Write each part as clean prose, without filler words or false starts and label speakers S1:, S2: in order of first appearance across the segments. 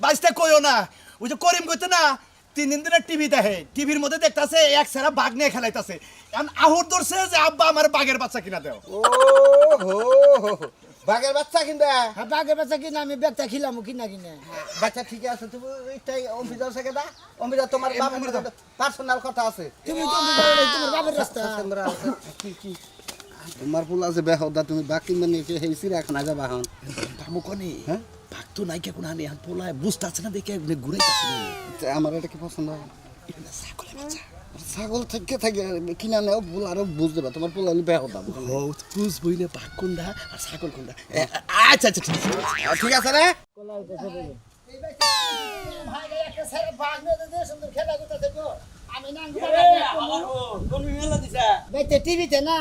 S1: বাইসটা কইও না ওই যে করিম কইতে না 3 দিন ধরে টিভি দেখে টিভির মধ্যে দেখতাছে এক সেরা বাঘ নিয়ে খেলাইতাছে এখন আহুর ধরছে যে আব্বা আমার বাঘের বাচ্চা কিনা দাও
S2: ও হো বাঘের বাচ্চা কিনবা
S3: হ্যাঁ বাঘের বাচ্চা কিনা আমি বেচা খিলাম কিনা কিনা
S2: বাচ্চা ঠিক আছে তুমি এইটাই অম্বিজা থেকে দা অম্বিজা তোমার বাবার পার্সোনাল কথা আছে
S3: তুমি তো তোমার বাবার রাস্তা
S2: কি তোমার পোলা যে বেহদা তুমি বাকি মানে কে হেইছি রাখনা যাবা হন
S1: বামু কোনি
S2: হ্যাঁ
S1: বাঘ তো নাই কে কোন আনি এখন পোলায় বুঝতাছে না দেখে ঘুরাইতাছে
S2: আমার এটা কি পছন্দ
S1: এটা ছাগলের বাচ্চা
S2: ছাগল থেকে থাকে কিনা নেও পোলা আরো বুঝ দেবা তোমার পোলা হলে বেহদা
S1: ও বুঝ বইলে বাঘ কোনটা আর ছাগল কোনটা আচ্ছা আচ্ছা ঠিক আছে
S2: ঠিক আছে রে
S3: ভাই একটা ছেলে বাঘ নিয়ে দে সুন্দর খেলা করতেছে গো আমি না
S4: কোন মেলা দিছা
S3: বাইতে টিভিতে না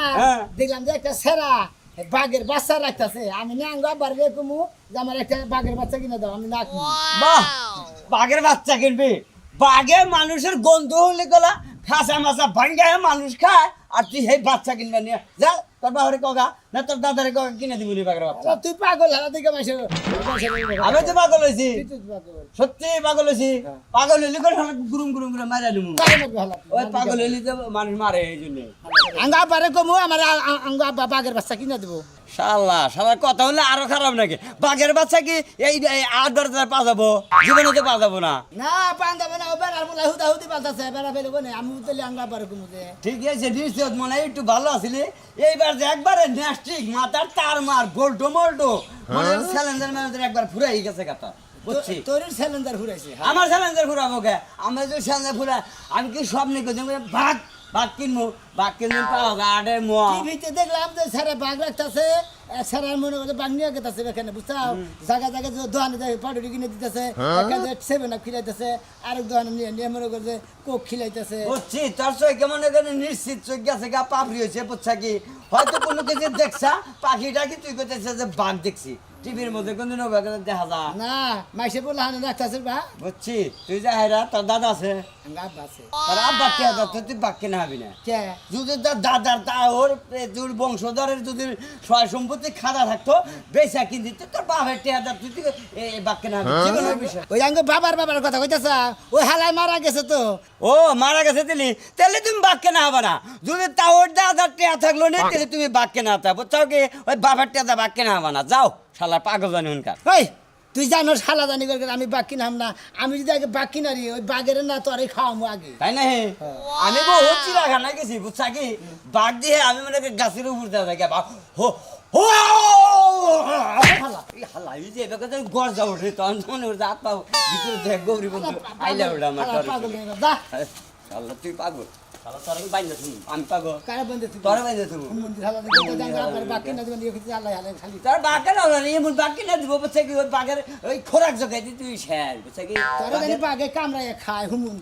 S3: দেখলাম যে একটা সেরা বাঘের বাচ্চা রাখতেছে আমি না আবার কমু যে আমার একটা বাঘের বাচ্চা কিনে দাও আমি না
S4: বাহ বাঘের বাচ্চা কিনবি বাঘে মানুষের গন্ধ হলে গলা খাসা মাছা ভাঙ্গায় মানুষ খায় আর তুই সেই বাচ্চা কিনবে নিয়ে যা তোর বাবারে কগা না তোর দাদারে কগা কিনে দিবি নি বাঘের বাচ্চা
S3: তুই পাগল হারা দিকে মাসে
S4: আমি তো পাগল হয়েছি সত্যি পাগল হয়েছি পাগল হইলে করে গুরুম গুরুম করে মারা দিমু ওই পাগল হইলে তো মানুষ মারে এই জন্য
S3: আঙ্গা আবারে কমু আমার আঙ্গা বাঘের বাচ্চা কিনে দেবো
S4: শালা শালার কথা হলে আরো খারাপ নাকি বাঘের বাচ্চা কি এই 8-10 পা যাবো জীবনে তো পা যাবো না
S3: না পান যাবে না বেড়ার বলে হুদা হুদি পাল্টাছে বেড়া ফেলবো না আমি উতলে আঙ্গা আবারে কমু যে
S4: ঠিক আছে নিশ্চয় মনে হয় একটু ভালো আসলে এইবার যে একবারে ন্যাস্টিক মাথার তার মার গোল্টো মোল্টো মনে হয় স্যালেন্ডার ম্যানেজার একবার ফুরাই গেছে কথা বুঝছি
S3: তোর সিলিন্ডার ঘুরাইছে
S4: আমার স্যালেন্ডার ফুরাবো কে আমার যদি স্যালেন্ডার ফুরা আমি কি স্বপ্নে করছি ভাগ ভাগ কিনবো ভাগ কিনবো পাওয়া গাড়ে মোয়া
S3: টিভিতে দেখলাম যে স্যারে বাঘ রাখতেছে স্যারের মনে করছে বাঘ নিয়ে গেতেছে এখানে বুঝছাও জায়গা জায়গা দোকানে যায় পাউডারি কিনে দিতেছে এখানে 7 আপ খিলাইতেছে আরেক দোকানে নিয়ে মনে করছে কোক খিলাইতেছে
S4: বুঝছি তোর চোখ কেমন এখানে নিশ্চিত চোখ গেছে গা পাপড়ি হয়েছে বুঝছা কি হয়তো কোনো কিছু দেখছা পাখিটা কি তুই করতেছে যে বাঘ দেখছি টিভির মধ্যে কোনদিনও দেখা যা
S3: না মাইসে বলে হানে রাখতেছে বা
S4: বুঝছি তুই যা হেরা তোর দাদা আছে
S3: আব্বা আছে
S4: তোর আব্বা কে আছে তুই বাঘ কিনে হবি না
S3: কে
S4: যদি তার দাদার তা ওর তোর বংশধরের যদি সয় সম্পত্তি খাদা থাকতো বেচা কিন দিত তোর বাপের টেহাদার তুই বাঘ কিনে হবি জীবনের বিষয়
S3: ওই আঙ্গ বাবার কথা কইতাছ ওই হালাই মারা গেছে তো
S4: ও মারা গেছে তাহলে তুমি বাঘ কেনা হবে না যদি তা ওর দাদার টেহা থাকলো না তাহলে তুমি বাঘ কেনা হতে বুঝছো কি ওই বাপের টেহা বাঘ কেনা হবে না যাও শালা পাগল জানি উনকার
S3: ওই তুই জানোস খালা জানি করে আমি বাঘ কিনাম না আমি যদি আগে বাঘ কিনারি ওই বাঘের না তো আরে খাওয়ামো আগে
S4: তাই না আমি বহু চিড়াখানা গেছি বুঝছা কি বাঘ দিয়ে আমি মানে গাছের উপর দেওয়া থাকি হো হো হালা এই যে এবার গড় যাও রে তখন মনে হচ্ছে হাত পাবো ভিতরে দেখ গৌরী বন্ধু আইলা ওটা আমার
S3: পাগল যা
S4: শালা তুই পাগল শালা তোর বাইন্দা শুনি আমি পাগল
S3: কারে বন্ধে তুই
S4: তোর বাইন্দা শুনি
S3: মন্দির হালা দিতে জাঙ্গা আবার বাঘ কিনা দিবেন ইয়ে কিছু আল্লাহ হালাই খালি
S4: তোর বাঘের না এমন বাঘ কিনে দিব বুঝছে কি ওই বাঘের ওই খোরাক জোগাই দি তুই শেয়ার বুঝছে কি
S3: তোরা জানি বাঘে কামড়ায় খায় হুমুন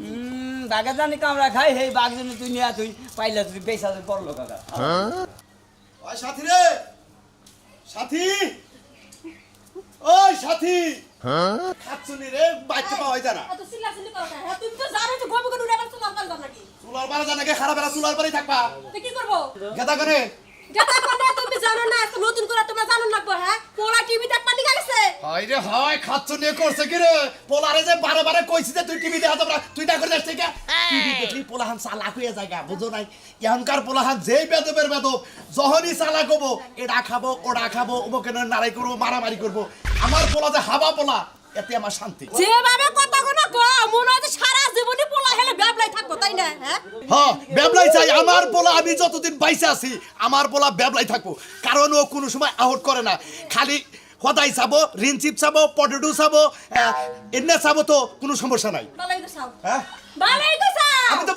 S4: বাঘের জানি কামড়া খাই সেই বাঘ জন্য তুই নিয়ে তুই পাইলা তুই বেসা বড় লোক কাকা
S1: ওই সাথী রে সাথী ওই সাথী খাচ্ছনি রে বাইতে পাওয়া যায় না
S5: এত চিল্লাচিল্লি করো না হ্যাঁ তুমি তো জানো যে গবি করে উড়ে আবার তোমার কাল নাকি
S1: চুলার বারা জানা কে খারাপ বেলা চুলার বাড়ি থাকবা
S5: তো কি করব
S1: গেদা করে
S5: যেটা কোনে তুমি জানো না এত নতুন করে তোমরা জানো লাগবে হ্যাঁ পোলা টিভি দেখ পানি গেছে
S1: হাই রে হাই খাচ্ছনি করছে কি রে পোলারে যে বারে বারে কইছি যে তুই টিভি দেখা যাবে তুই না করে যাস ঠিক টিভি দেখলি পোলাহান চালাক হয়ে যায় বুঝো নাই এখনকার পোলাহান যেই বেদবের বেদব যখনই চালাক হবো এটা খাবো ওটা খাবো ওকে নাড়াই করবো মারামারি করবো আমার পোলা যে হাবা পোলা এতে আমার শান্তি
S5: যেভাবে কথা কোনা কো মনে হয় সারা জীবনই পোলা হেলে ব্যাবলাই থাকবো তাই না হ্যাঁ
S1: হ্যাঁ ব্যাবলাই চাই আমার পোলা আমি যতদিন বাইসে আছি আমার পোলা ব্যাবলাই থাকবো কারণ ও কোনো সময় আউট করে না খালি হদাই চাবো রিনচিপ চাবো পটেটো চাবো এনে চাবো তো কোনো সমস্যা নাই
S5: ভালোই তো চাও
S1: হ্যাঁ
S5: ভালোই তো চাও
S1: আমি তো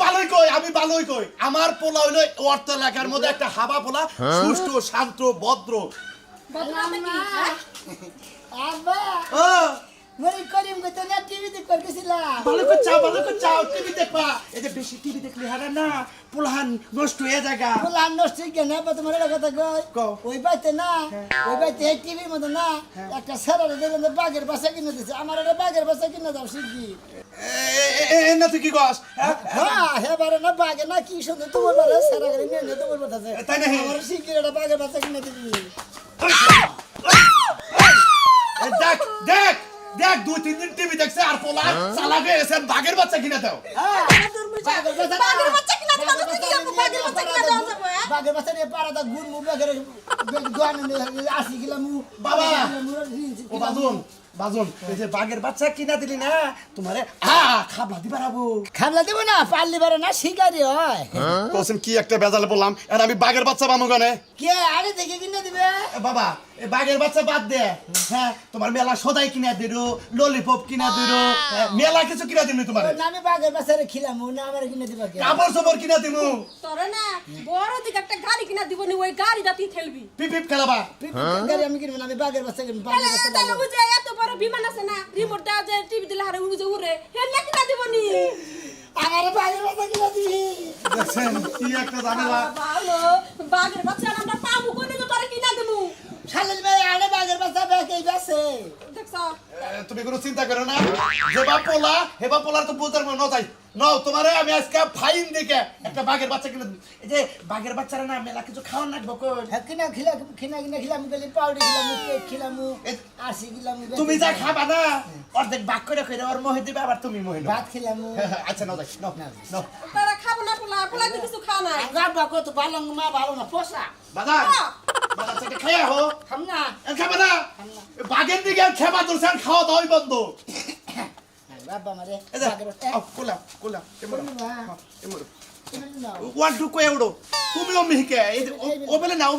S1: ভালোই কই আমার পোলা হইলো অর্থ এলাকার মধ্যে একটা হাবা পোলা সুষ্ঠ শান্ত ভদ্র
S5: বদনাম নাকি হ্যাঁ
S3: আব্বা
S1: ও
S3: মরি করিম কইতে না টিভি দেখ করতেছিলাম
S1: ভালো করে চাও টিভি দেখবা এই যে বেশি টিভি দেখলে হারা না পোলাহান নষ্ট হয়ে জায়গা
S3: বলা নষ্ট কেন বা তোমার এটা কথা
S1: কও।
S3: ওই বাইতে না ওই বাইতে টিভির মধ্যে না একটা সেরারে দেখলেন বাঘের বাসা কিনে দিছে আমার একটা বাঘের বাসা কিনে দাও শিগগি
S1: না তুই কি কস
S3: হ্যাঁ হেবারে না বাঘে না কি সুন্দর তোমার বারে সেরা করে নিয়ে নিয়ে তোমার বাতাছে
S1: তাই না?
S3: আমার শিগগি একটা বাঘের বাসা কিনে দিবি
S1: দেখ দেখ দেখ 2-3 দিন টিভি দেখছে আর পোলা চালাক হয়ে গেছে বাঘের বাচ্চা কিনে দাও
S5: বাঘের বাচ্চা কিনা দিবা তো কি করব বাঘের বাচ্চা কিনা দেওয়া যাবে হ্যাঁ
S3: বাঘের বাচ্চা নিয়ে পাড়া দা গুড় মুখ বেগের দোয়ান আসি গেলাম
S1: বাবা ও বাজন এই যে বাঘের বাচ্চা কিনা দিলি না তোমারে খাবলা দিবা রাবো
S3: খাবলা দিব না পারলি পারে না শিকারি হয়
S1: কোসেন কি একটা বেজালে বললাম আর আমি বাঘের বাচ্চা বামু গানে
S3: কে আরে দেখে কিনে দিবে
S1: বাবা এই বাঘের বাচ্চা বাদ দে হ্যাঁ তোমার মেলা সদাই কিনা দিরো ললিপপ কিনা দিরো মেলা কিছু কিনা দিমু তোমারে
S3: না আমি বাঘের বাচ্চা রে খিলাম না আমার কিনে দিবা কে
S1: কাপড় সবর কিনা দিমু
S5: তোরে না বড় দিকে একটা গাড়ি কিনা দিব নি ওই গাড়িটা তুই ঠেলবি
S1: পিপ খেলাবা
S3: গাড়ি আমি কিনবো না আমি বাঘের বাচ্চা কিনবো বাঘের বাচ্চা
S5: তাহলে বুঝে এত বড় বিমান আছে না রিমোট দা যে টিভি দিলে হারে উড়ে উড়ে হেলে কিনা দিব নি
S3: আমার বাঘের বাচ্চা কিনে দিবি
S1: দেখছেন কি একটা ঝামেলা
S5: ভালো বাঘের বাচ্চা আমরা পাবো কোনে তো তোরে কিনা দেবো
S3: খালিল ভাই আরে বাঘের বাচ্চা বেকেই আছে
S5: দেখছ
S1: তুমি কোনো চিন্তা করো না যেবা পোলা হেবা পোলার তো বুঝার মনে যাই নাও তোমারে আমি আজকে ফাইন দেখে একটা বাঘের বাচ্চা কিনে দেব এই যে বাঘের বাচ্চারা না মেলা কিছু খাওয়ার লাগবে কই
S3: কিনা খিলাম গেলি পাউডার খিলাম কেক খিলাম আসি খিলাম
S1: তুমি যা খাবা না অর্ধেক বাঘ করে কইরা ওর মোহে দিবে আবার তুমি মোহে
S3: ভাত খিলাম
S1: আচ্ছা নাও যাই নাও নাও
S5: তারা খাবো না পোলা পোলা তো কিছু খাও না
S3: গাবা কত ভালো মা ভালো না পোষা
S1: বাজার বাজার থেকে খাইয়া হো
S3: খাম না
S1: খাবা না বাঘের দিকে খেবা তোর খাওয়া দাওয়াই বন্ধ
S3: বাবা মারে
S1: এই যে
S3: বাঘের বাচ্চা
S1: কোলা কোলা এমরো
S3: না
S1: এমরো
S3: না
S1: ওয়ান টু কই উড়ো তুমি ও মিহিকে এই যে ও বলে না ও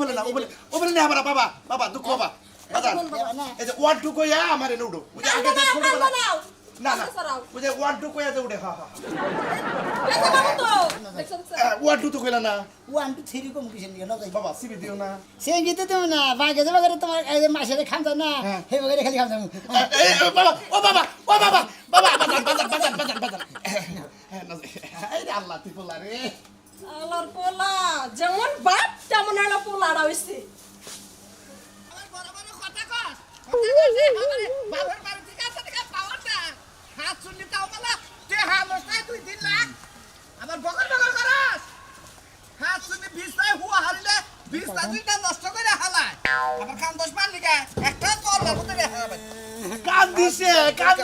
S1: বলে না বাবা বাবা দুঃখ বাবা বাজার এই যে ওয়ান টু কইয়া আমার এনে উড়ো ওই যে আগে যে ছোট বেলা না ওই যে ওয়ান টু কইয়া যে উড়ে হ্যাঁ
S5: দেখো বাবু তো দেখছো
S1: ওয়ান টু তো কইলা না
S3: 1 2 3 কম কিছু নিয়ে না
S1: বাবা সিবি দিও না
S3: সে গিতে তুমি না বাঘে বাঘে তোমার এই যে মাছের খাম না হে বাঘে খালি খাম
S1: বাবা বাজার এই রে আল্লাহ তুই বলা রে
S5: আলার পোলা যেমন বাপ তেমন এলো পোলাড়া হইছে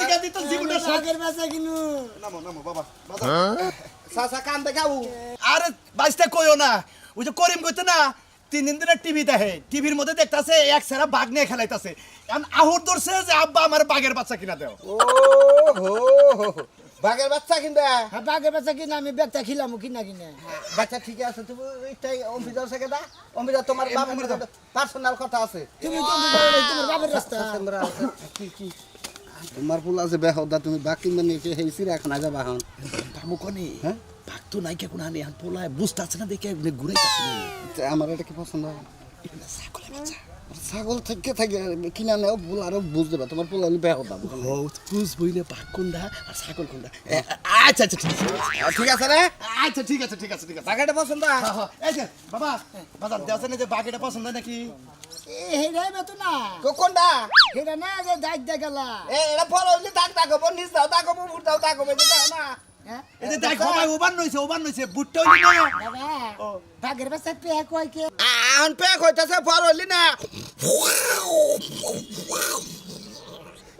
S1: কান্দি তো জীবনে
S3: বাঘের বাচ্চা কিনু
S1: নামো বাবা বাজার
S2: চাচা কান দেখাও
S1: আরে বাইসটা কইও না ওই যে করিম কইতে না 3 দিন ধরে টিভি দেখে টিভির মধ্যে দেখতাছে এক সেরা বাঘ নিয়ে খেলাইতাছে এখন আহুর ধরছে যে আব্বা আমার বাঘের বাচ্চা কিনা দাও
S2: ও হো বাঘের বাচ্চা কিনবে
S3: বাঘের বাচ্চা কিনা আমি বেচা খিলাম কিনা কিনা
S2: বাচ্চা ঠিক আছে তুমি এইটাই অম্বিদার থেকে দা অম্বিদা তোমার বাবার পার্সোনাল কথা আছে
S3: তুমি তোমার বাবার রাস্তা
S2: কি তোমার পোলা যে বেহদা তুমি বাকি মানে কে হেইছি রাখনা যাবা হন
S1: কামু কোনি
S2: হ্যাঁ
S1: বাঘ তো নাই কে কোন আনি এখন পোলায় বুঝতাছে না দেখে ঘুরাইতাছে
S2: আমার এটা কি পছন্দ হয়
S1: ছাগলের বাচ্চা
S2: ছাগল থেকে থাকে কিনা নেও পোলা আরো বুঝ দেবা তোমার পোলা হলে বেহদা
S1: ও বুঝ বইলে বাঘ কোনটা আর ছাগল কোনটা আচ্ছা
S2: ঠিক আছে রে
S1: আচ্ছা ঠিক আছে
S2: বাঘাটা পছন্দ হয়
S1: এই যে বাবা বাজার দেওয়া না যে বাঘেটা পছন্দ হয় নাকি
S3: হেরাই বেতো না
S2: কোনটা
S3: হেরা না যে দাগ দেখালা
S2: এটা ফল হইলে দাগ দাগবো নিজ দাও দাগবো বুট দাও দাগবো এটা দাও না
S1: এই যে দেখো ভাই ওবান নইছে বুটটা হইলি না
S3: বাবা বাঘের বাচ্চা পেয়ে কয় কে
S2: আন পে কইতাছে ফল হইলি না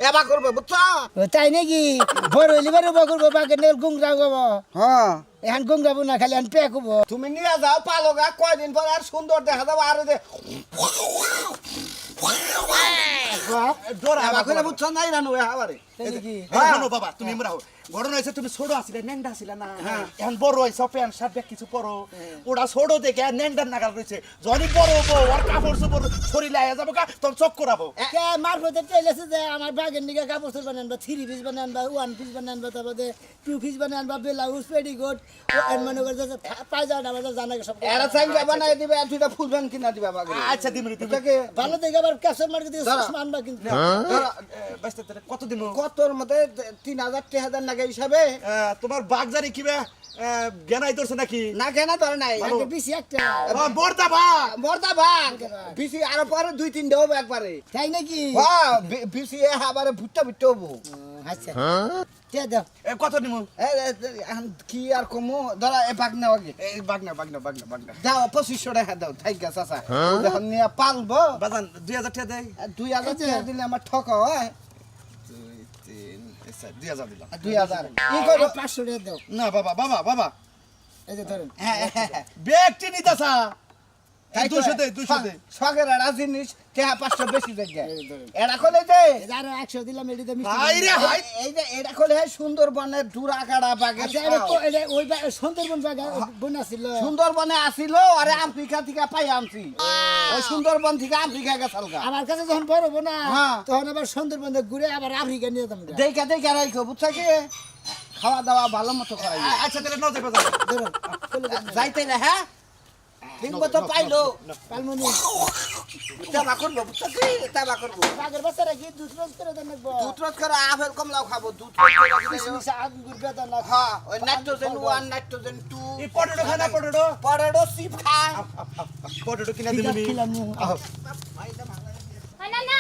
S2: এবা করবে বুঝছো
S3: তাই নাকি বড় হইলি বড় করবো বাঘের নেল গুংরা গবো
S2: হ্যাঁ
S3: এখন গুংরাবো না খালি এখন পেয়ে কবো
S2: তুমি নিয়ে যাও পালোগা কয়দিন পর আর সুন্দর দেখা যাবো আর যে এবা করে বুঝছো নাই রানু হাওয়ারে
S1: হ্যাঁ বাবা তুমি মরা ঘটনা হয়েছে তুমি ছোট আছিলে নেন্ডা ছিল না এখন বড় হয়েছে প্যান্ট শার্ট ব্যাগ কিছু পরো ওটা ছোট দেখে নেন্ডার নাগাল রয়েছে যখনই বড় হবো ওর কাপড় চোপড় শরীরে আয়া যাবো তখন চক করাবো
S3: কে মারফতে টেলেছে যে আমার বাঘের নিকে কাপড় চোপড় বানান বা 3 পিস বানান বা 1 পিস বানান বা তারপরে 2 পিস বানান বা ব্লাউজ পেটিকোট মনে করে যে পায়জামা আমাদের জানা সব
S2: এরা চাইঙ্গা বানাই দিবে আর দুইটা ফুল ব্যাংক কিনা দিবা বাগে
S1: আচ্ছা দিমরি তুমি
S2: এটাকে
S3: ভালো দেখে আবার ক্যাশের মার্কেট দিয়ে চশমা আনবা কিন্তু
S1: বাস্তে কত দিন
S2: কতর মধ্যে 3000 3000 নাগে হিসাবে
S1: তোমার বাঘ জানি কিবা জ্ঞানাই ধরছে নাকি
S2: না কেনা ধরে নাই
S3: আগে বেশি একটা
S1: বর্দা বাঘ
S2: মর্দা ভাগ বিসি আর পরে 2-3 দেব একবারে
S3: তাই নাকি
S2: হ্যাঁ বিসি আবারে ভুট্টা ভুট্টা হবো
S3: আচ্ছা কে দাও
S1: কত নিমু
S2: এখন কি আর কমু ধরা এ বাঘ নেওয়া গে
S1: এই বাঘ না
S2: দাও 2500 টাকা দাও থাই গা চাচা যখন নিয়ে পালবো
S1: বাজান 2000 টাকা দেয়
S2: 2000 টাকা দিলে আমার ঠক হয়
S1: আচ্ছা 2000 দিলাম
S2: 2000 ই করো
S3: 500 টাকা দাও
S1: না বাবা বাবা বাবা
S3: এই যে ধরেন
S1: ব্যক্তি নিতাছা
S2: তাই
S1: 200 দে 200 দে
S2: শখের একটা জিনিস টেহা 500 বেশি দেখে
S3: এই ধরেন
S2: এটা কলে দে
S3: এই যে আরো 100 দিলাম এটি তো মিষ্টি
S1: হাই রে হাই
S2: এই যে এটা কলে সুন্দরবনের ডুরা কাড়া বাগের
S3: আচ্ছা এটা ওই সুন্দরবন জায়গা বোন আছিল
S2: সুন্দরবনে আসিল আরে আফ্রিকা থেকে পাই আনছি ওই সুন্দরবন থেকে আফ্রিকা গেছাল গা
S3: আমার কাছে যখন বড় হবো না
S2: হ্যাঁ।
S3: তখন আবার সুন্দরবন থেকে ঘুরে আবার আফ্রিকা নিয়ে যেতাম
S2: দেখে দেখে রাখো বুঝছো কি খাওয়া দাওয়া ভালো মতো করাই
S1: আচ্ছা তাহলে নজে বাজার
S3: ধরুন
S2: যাইতে না হ্যাঁ ঠিক মতো পাইলো
S3: পালমনি
S2: তাবা করবো বুঝছো কি তাবা করবো
S3: বাগের বাচ্চারা কি দুধ রোজ করে দেন নাকবো
S2: দুধ রোজ করে আপেল কমলাও খাবো দুধ
S3: মিশা আঙ্গুর বেদা না
S2: হ্যাঁ ওই নাইট্রোজেন 1 নাইট্রোজেন 2
S1: এই পটেটো খানা পটেটো
S2: পরেরও সিপ খায়
S1: পটেটো কিনা দিবি
S3: খিলাম নি
S6: না না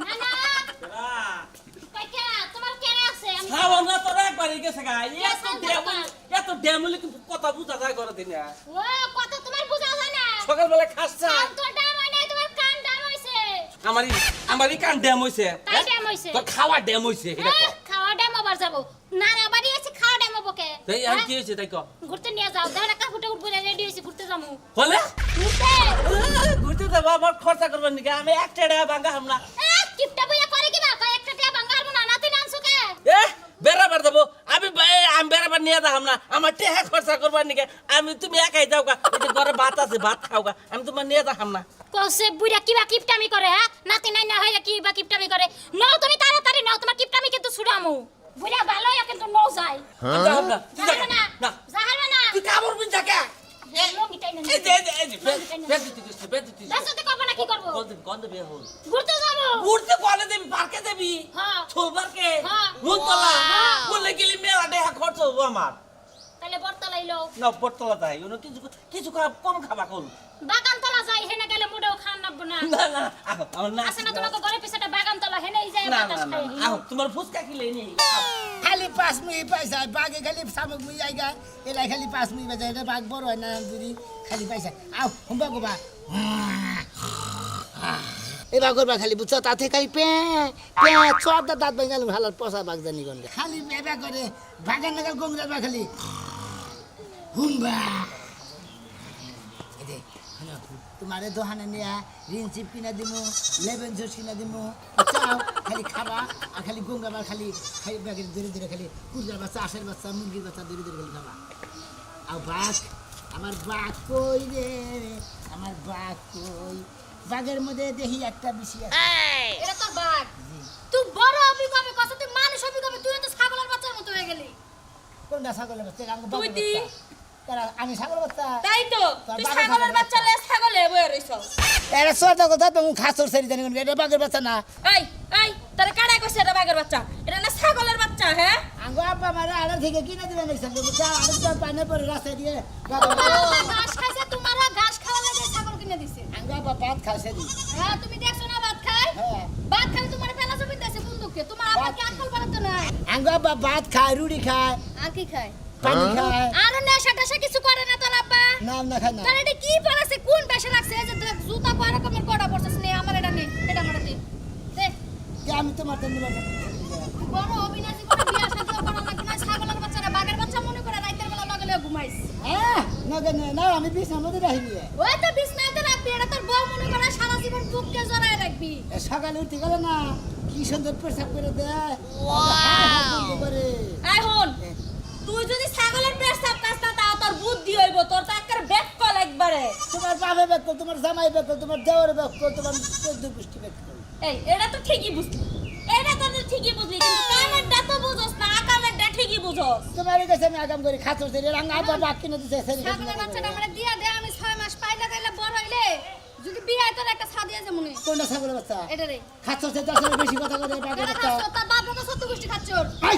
S6: না না কই কে তোমার কে আছে আমি
S7: খাওয়া না তোরা একবারই গেছে গা এত ড্যামুলি কথা বুঝা যায় করে দিনে
S6: ও কত তোমার বুঝা হয় না
S7: সকালবেলা খাসছা
S6: কান তো ডাম হয় না তোমার কান ডাম হইছে
S7: আমারই কান ড্যাম হইছে
S6: তাই ডাম হইছে
S7: তোর খাওয়া ড্যাম হইছে এটা কো
S6: খাওয়া ডাম আবার যাব না না বাড়ি আছে খাওয়া ডাম বকে
S7: তাই আর কি হইছে তাই কো
S6: ঘুরতে নিয়ে যাও দেখো না কাকুটা উঠবো রেডি হইছে ঘুরতে যামু
S7: বলে
S6: ঘুরতে
S7: ঘুরতে যাবো আমার খরচা করবেন নাকি আমি একটা টাকা ভাঙা হাম না
S6: কিপটা বইয়া করে কি বা কয় একটা টিয়া ভাঙা হারবো না নাতি নানছো কে
S7: এ বেড়াবার যাবো আমি বেড়াবার নিয়ে যাম না আমার টেহা খরচা করবার নাকি আমি তুমি একাই যাও গা এই যে ঘরে ভাত আছে ভাত খাও গা আমি তোমার নিয়ে যাম না
S6: কসে বুইরা কি বা কিপটামি করে হ্যাঁ নাতি নাই না হইয়া কি বা কিপটামি করে নাও তুমি তাড়াতাড়ি নাও তোমার কিপটামি কিন্তু ছুড়ামু বুইরা ভালো হইয়া কিন্তু নাও যায়
S7: যাম না তুই
S6: যাবে না
S7: না
S6: যাবে না
S7: তুই কামড় বিন যাকে
S6: লঙ্গিটাই না
S7: এই যে বেদ
S6: দাসতে কব না কি করব
S7: গন্ধ বের হল
S6: ঘুরতে যাবো
S7: উড়তে কলে দেবি পার্কে দেবি
S6: হ্যাঁ
S7: ছোল পার্কে
S6: হ্যাঁ।
S7: মুনতলা
S6: হ্যাঁ।
S7: বলে গেলি মেলা টাকা খরচ হবো আমার
S6: তাহলে বর্তলাইলো
S7: না পটতলা তাই ওনো কিছু কম খাবা কল
S6: বাগান তলা যাই হেনে গেলে মুডেও খান নাবো না
S7: না না আহো আমার না
S6: আছে না তোমাকে ঘরে পিছটা বাগান তলা হেনেই যায়
S7: না
S6: বাতাস
S7: না
S6: খাই
S7: আহো তোমার ফুচকা কিলে নেই
S3: খালি 5 মিনিট পয়সা বাগে খালি সামক মুই আইগা এলাই খালি 5 মিনিট বাজে এটা বাগ বড় হয় না যদি খালি পয়সা আও হুম্বা গোবা এবার করবা খালি বুঝছো তাতে খালি পে পে চোদ্দা দাঁত বেঙ্গাল হালার পচা বাগ জানি গন্ডে খালি বেবা করে বাগান নাগাল গঙ্গা বা খালি হুম্বা এদে হলো তোমারে দোহানে নিয়া রিন চিপ কিনা দিমু লেবেন জুস কিনা দিমু চাও খালি খাবা আর খালি গঙ্গা বা খালি খালি ব্যাগের ধীরে ধীরে খালি কুকুরের বাচ্চা আশের বাচ্চা মুরগির বাচ্চা ধীরে ধীরে খালি খাবা আর বাঘ আমার বাঘ কই রে আমার বাঘ কই বাঘের মধ্যে দেখি একটা বেশি আছে
S6: এটা তোর বাঘ তুই বড় হবি কবে কত তুই মানুষ হবি কবে তুই তো ছাগলের বাচ্চার মতো হয়ে গেলি
S3: কোনটা ছাগলের বাচ্চা আমি
S5: তুই দি।
S3: তারা আমি ছাগলের বাচ্চা
S5: তাই তো
S3: তোর
S5: তুই
S3: বাবা
S5: ছাগলের
S3: ছাগলের
S5: বাচ্চা লে ছাগলে বয়ে রইছ
S3: এটা সোজা কথা তুমি খাসর সেরি জানি কোন এটা বাঘের বাচ্চা না
S5: এই এই তোর কাড়াই কইছে এটা বাঘের বাচ্চা এটা না ছাগলের বাচ্চা হ্যাঁ
S3: আঙ্গো আব্বা মারা আড়া থেকে কিনে দিবেন এই সঙ্গে বুঝা আড়া তো পানে পরে রাস্তা দিয়ে
S6: ঘাস খাইছে তোমারও ঘাস খাওয়া লাগে ছাগল কিনে দিছে
S3: আঙ্গো আব্বা ভাত খাসে দি
S6: হ্যাঁ তুমি দেখছো না ভাত খাই
S3: হ্যাঁ
S6: ভাত খাই তোমার পেলা জমি দিছে কোন দুঃখে তোমার আব্বা কি আঙ্কল বানাতো না
S3: আঙ্গো আব্বা ভাত খায় রুটি খায়
S6: আর কি খায়
S3: পানি খায়
S6: আর নেশা টেশা কিছু করে না তোর আব্বা
S3: নাম না খায় না
S6: তোর এটা কি পড়াছে কোন পেশা লাগছে এই যে দেখ জুতা কয় রকমের কড়া পড়ছস নে আমার এটা নে এটা আমার দে দেখ
S3: যে আমি তোমার তো নিব
S6: বড় অবিনাশী করে বিয়া শাদী করা লাগবে না ছাগলের বাচ্চারা বাঘের বাচ্চা মনে করে রাতের বেলা লগে ঘুমাইস
S3: হ্যাঁ নগে না আমি বিছানার মধ্যে রাখি
S6: ওই তো বিছনাতে রাখবি এটা তোর বউ মনে করে সারা জীবন বুককে জড়ায় রাখবি
S3: সকালে উঠতে গেলে না কি সুন্দর প্রসাব করে দেয় ওয়াও করে
S5: এই হন তুই যদি ছাগলের পেট সাপ কাস না তাও তোর বুদ্ধি হইব তোর তো একবার ব্যাক কল একবারে
S3: তোমার বাপে বেক কর তোমার জামাই বেক কর তোমার দেওয়ার বেক কর তোমার চোদ্দ গোষ্ঠী বেক কর
S5: এই এটা তো ঠিকই বুঝলি এটা তো তুই ঠিকই বুঝলি কিন্তু কামেরটা তো বুঝোস না আকামেরটা ঠিকই বুঝোস
S3: তোমার কাছে আমি আগাম করি খাচ্ছ সেরে রাঙ্গা আব্বা বাক কিনে দিছে সেরে
S6: ছাগলের বাচ্চাটা আমরা দিয়া দে আমি 6 মাস পাইলে তাইলে বড় হইলে যদি বিয়ে হয় তোর একটা সাদিয়া যে মনে
S3: কোনটা ছাগলের বাচ্চা
S6: এটা রে
S3: খাচ্ছ সেটা আসলে বেশি কথা করে বাঘের
S6: এটা
S3: বাচ্চা
S6: খাচ্ছ তার বাপ তো সত্য গোষ্ঠী খাচ্ছর
S3: আই!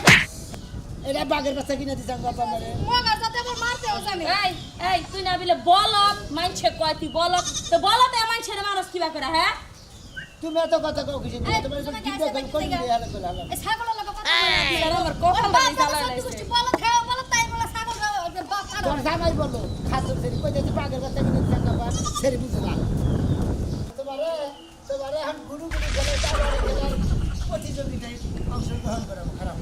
S3: এটা বাঘের বাচ্চা কিনে দিছে আঙ্গা আব্বা মারে
S6: মগার যাতে আবার মারতেও জানে
S5: এই এই তুই না বিলে বলত মাইনছে কয় তুই বলত তো বলতে মাইনছে মানুষ কিবা করে হ্যাঁ
S3: তুমি এত কথা কও কিছু
S6: এই,
S3: তোমার
S6: তোমাকে
S3: কি
S6: আইসা
S3: বেক করে
S6: দেখতে
S3: দিয়ে হালে করে হালে
S6: এই ছাগলের লগে কথা
S5: এটা আমার কখন
S6: বাপ
S5: বাড়ি জ্বালা
S6: সত্য
S5: লাইছে
S6: গোষ্ঠী বলো খাও বলো তাই বলো ছাগল বাপ ছাগল
S3: তোর জামাই বলো খাচ্ছ সেরে কই দিতে বাঘের বাচ্চা কিনে দিছে আঙ্গা সেরে বুঝলা তোমারে এখন গুরু গুরু গেলে তারপরে গেলে প্রতিযোগিতায় অংশগ্রহণ করাবো খারাপ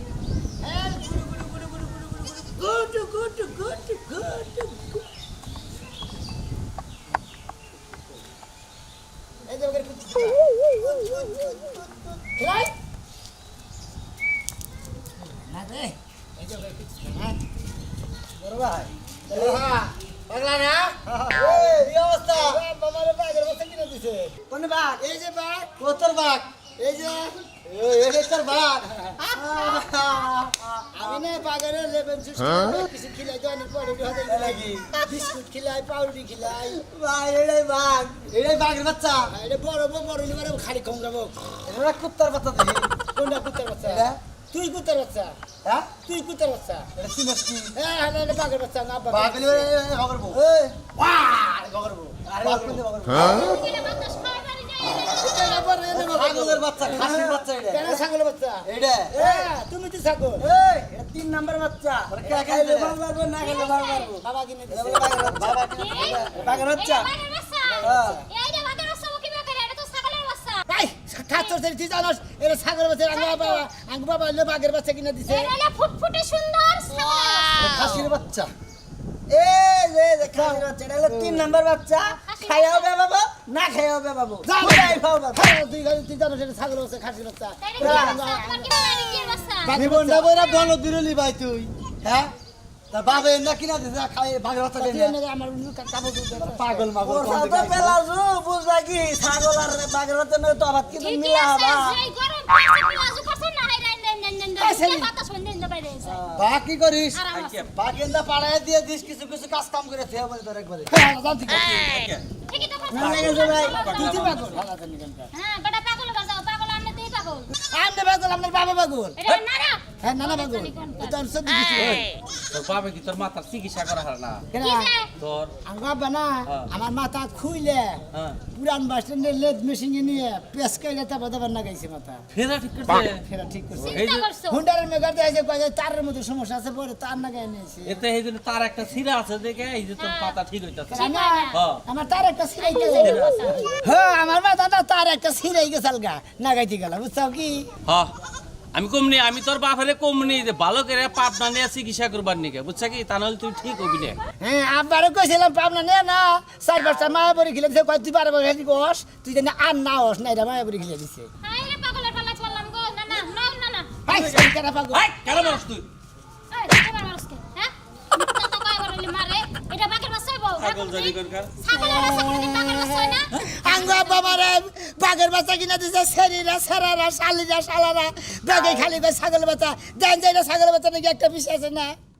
S3: হ্যাঁ গুরু গুরু গুরু গুরু গুরু গুরু গুরু গুড গুড গুড গুড এই যে ওকে কিছু রাইট না রে এই যে ওকে কিছু না বড় ভাই পাগলা না এই অবস্থা বাবারে বাগের বসে কিনে দিছে কোন বাগ এই যে বাগ কোতর বাগ এই যে এই তোর বাগ আমি না বাগের লেবেন জুস কিছু খিলাই তো অনেক পরে হতে লাগি বিস্কুট খিলাই পাউরুটি খিলাই ভাই এটাই বাগের বাচ্চা এটা বড় বড় নিবারে খালি কম যাবো এটা কুত্তার বাচ্চা দেখি কোনটা কুত্তার বাচ্চা তুই কুত্তার বাচ্চা হ্যাঁ তুই কুত্তার বাচ্চা এটা কি মাসকি হ্যাঁ এটা বাগের বাচ্চা না বাগের বাগরবো এই ওয়াও বাগরবো আরে বাগরবো ছাগলের বাচ্চা খাসির বাচ্চা এটা কেন ছাগলের বাচ্চা এটা তুমি তো ছাগল এই এটা 3 নাম্বার বাচ্চা কে খাইলে ভালো লাগবে না খাইলে ভালো লাগবে বাবা কিনে দিছে বাবা কিনে দিছে বাগের বাচ্চা
S6: এই যে বাগের বাচ্চা মুখে বের এটা তো ছাগলের বাচ্চা
S3: ভাই খাচ্ছর তুই জানোস এটা ছাগলের বাচ্চা আঙ্গ বাবা হলো বাগের বাচ্চা কিনে দিছে
S6: এটা ফুটফুটে সুন্দর ছাগলের
S3: খাসির বাচ্চা
S4: এই যে খাসির বাচ্চা এটা হলো 3 নাম্বার বাচ্চা খাইও বে বাবা না খাইও বে বাবু যাই খাও বাবা
S3: তুই জানোস এটা ছাগলের বাচ্চা খাসির বাচ্চা
S6: তোমার কি মালিকের বাচ্চা
S2: জীবনটা বইরা বন দিলি ভাই তুই হ্যাঁ তা বাবা না কিনা দিছে খাই বাগের বাচ্চা দেন
S3: আমার কাপড়
S2: পাগল মাগল
S4: ওর সাথে পেলাজু বুঝলা কি ছাগল আর বাগের বাচ্চা নয় তো আবার কিন্তু মিলা হবা
S6: সেই গরম পাশে পিলাজু করছ না হাই নেন বাতাস বন্ধ দেন বাইরে
S2: বা কি করিস
S6: আরাম আছে
S2: বাগেন্দা পাড়ায় দিয়ে দিস কিছু কিছু কাজ কাম করে থে বলে তোর একবারে
S6: ঠিকই তো
S4: না লেগেছে ভাই
S3: তুই পাগল
S6: হ্যাঁ বড় পাগল বাজাও পাগল আমনে তুই পাগল
S3: আমি পাগল আপনার বাবা পাগল
S6: এটা নারা
S3: হ্যাঁ নানা পাগল এটা আর সত্যি কিছু
S7: তোর বাবা কি তোর মাথার চিকিৎসা করা হয় না
S3: কেন
S6: কি যে
S7: তোর
S3: আমার বাবা না আমার মাথা খুইলে
S7: হ্যাঁ
S3: পুরান বাস স্ট্যান্ডের লেদ মেশিনে নিয়ে পেসকাইলে তা বাদাবার না গাইছে মাথা
S7: ফেরা ঠিক করছে
S3: ফেরা ঠিক করছে
S6: চিন্তা করছো
S3: হুন্ডারের মেগাতে এসে কয়ে তারের মধ্যে সমস্যা আছে পরে তার না গায়ে নিয়েছে
S7: এতে এই জন্য তার একটা সিরা আছে দেখে এই যে তোর পাতা ঠিক হইতাছে
S3: আমার আমার তার একটা সিরাই গেছে হ্যাঁ আমার মাথাটা তার একটা সিরাই গেছে আলগা না গাইতে গেল বুঝছো কি
S7: হ্যাঁ আমি কমনি আমি তোর বাপেরে কমনি যে ভালো করে পাবনা নিয়ে চিকিৎসা করবার নিকে বুঝছা কি তা নাহলে তুই ঠিক হবি না
S3: হ্যাঁ আব্বারে কইছিলাম পাবনা নে না 4-5টা মায়াবরি খেলে দিছে কয় তুই 12 বছর হেঁটে বস তুই জানি আর না হস না এটা মায়াবরি খেলে দিছে
S6: হাই রে পাগলের পালা চললাম গো না না না না না
S3: হাই সেই কেন পাগল
S7: এই কেন বলছ তুই
S6: এই তোমার মারসকে হ্যাঁ মিথ্যা তো কয় বললি মারে এটা বাকের বাচ্চা বউ
S7: পাগল জানি করকার
S6: ছাগলের বাচ্চা কোনদিন বাকের বাচ্চা হয় না
S3: আঙ্গা বাবারে বাগের বাচ্চা কিনা দিছে সেরিরা সেরারা শালিরা শালারা ব্যাগে খালি কই ছাগল বাচ্চা দেন যাই না ছাগল বাচ্চা নাকি একটা পিস আছে না